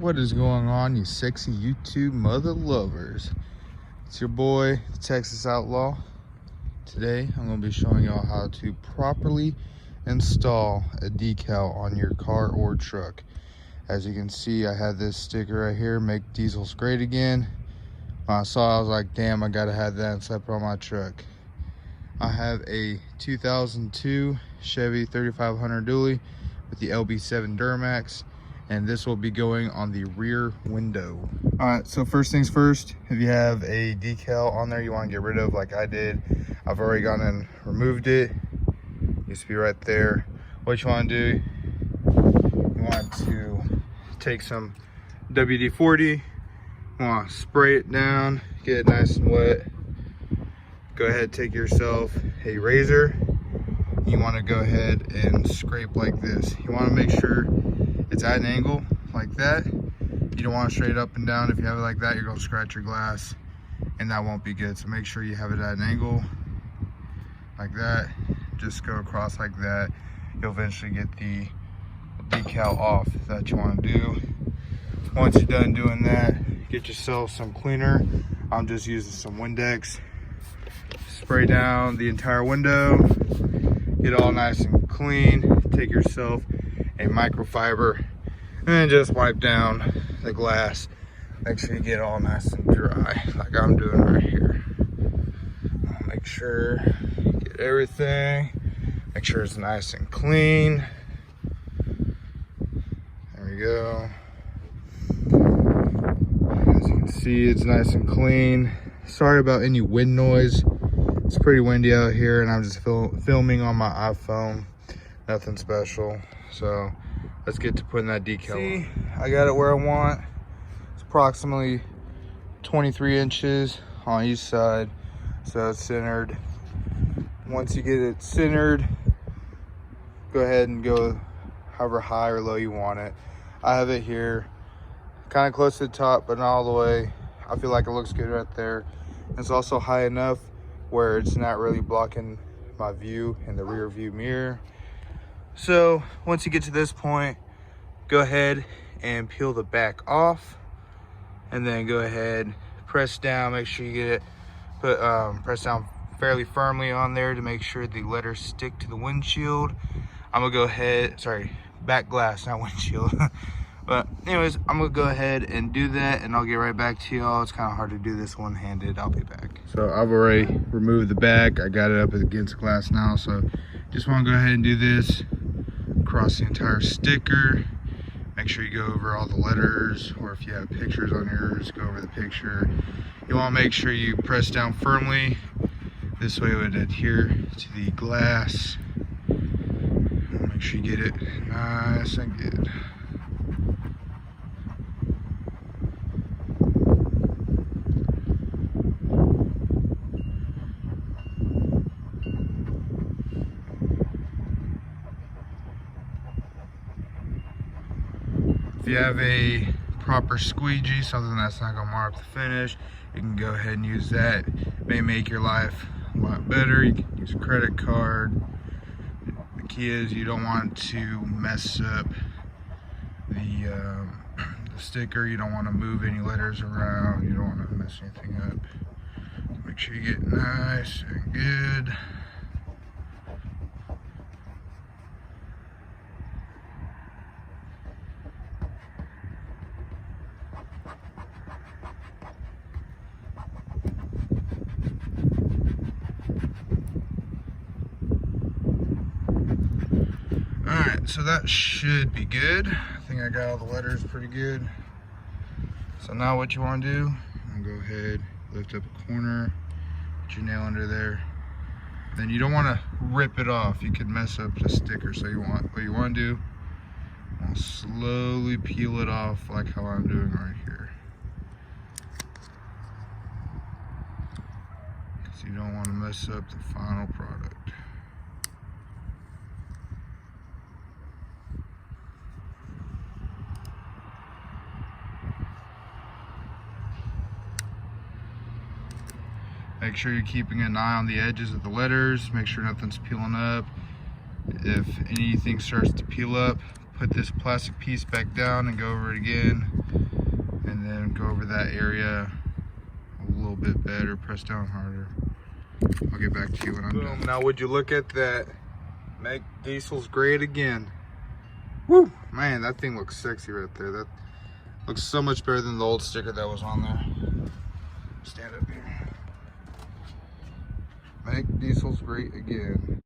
What is going on, you sexy YouTube mother lovers? It's your boy, the Texas Outlaw. Today, I'm going to be showing y'all how to properly install a decal on your car or truck. As you can see, I have this sticker right here, Make Diesels Great Again. When I saw it, I was like, damn, I gotta have that inside on my truck. I have a 2002 Chevy 3500 dually with the LB7 Duramax, and this will be going on the rear window. All right, so first things first, if you have a decal on there you want to get rid of, like I did, I've already gone and removed it. It used to be right there. What you want to do, you want to take some WD-40, you want to spray it down, get it nice and wet. Go ahead, take yourself a razor. You want to go ahead and scrape like this. You want to make sure it's at an angle like that. You don't want it straight up and down. If you have it like that, you're going to scratch your glass and that won't be good. So make sure you have it at an angle like that. Just go across like that. You'll eventually get the decal off that you want to do. Once you're done doing that, get yourself some cleaner. I'm just using some Windex. Spray down the entire window, get it all nice and clean. Take yourself a microfiber and just wipe down the glass. Make sure you get it all nice and dry, like I'm doing right here. Make sure you get everything, make sure it's nice and clean. There we go. As you can see, it's nice and clean. Sorry about any wind noise. It's pretty windy out here and I'm just filming on my iPhone. Nothing special. So let's get to putting that decal on. I got it where I want. It's approximately 23 inches on each side. So it's centered. Once you get it centered, go ahead and go however high or low you want it. I have it here, kind of close to the top, but not all the way. I feel like it looks good right there. It's also high enough where it's not really blocking my view in the rear view mirror. So once you get to this point, go ahead and peel the back off, and then go ahead, press down, make sure you get it, press down fairly firmly on there to make sure the letters stick to the windshield. I'm gonna go ahead, sorry, back glass, not windshield. But anyways, I'm gonna go ahead and do that and I'll get right back to y'all. It's kind of hard to do this one-handed. I'll be back. So I've already removed the back. I got it up against glass now. So just want to go ahead and do this across the entire sticker. Make sure you go over all the letters, or if you have pictures on yours, go over the picture. You want to make sure you press down firmly. This way it would adhere to the glass. Make sure you get it nice and good. If you have a proper squeegee, something that's not gonna mar up the finish, you can go ahead and use that. It may make your life a lot better. You can use a credit card. The key is you don't want to mess up the sticker. You don't want to move any letters around. You don't want to mess anything up. Make sure you get nice and good. Alright, so that should be good. I think I got all the letters pretty good. So now what you want to do, I'm going to go ahead, lift up a corner, put your nail under there. Then you don't want to rip it off. You could mess up the sticker. So what you want to do, I'll slowly peel it off like how I'm doing right here. Because you don't want to mess up the final product. Make sure you're keeping an eye on the edges of the letters. Make sure nothing's peeling up. If anything starts to peel up, put this plastic piece back down and go over it again. that area a little bit better. Press down harder. I'll get back to you when I'm done. Now would you look at that? Make Decals great again. Woo! Man, that thing looks sexy right there. That looks so much better than the old sticker that was on there. Stand up here. Make Decals great again.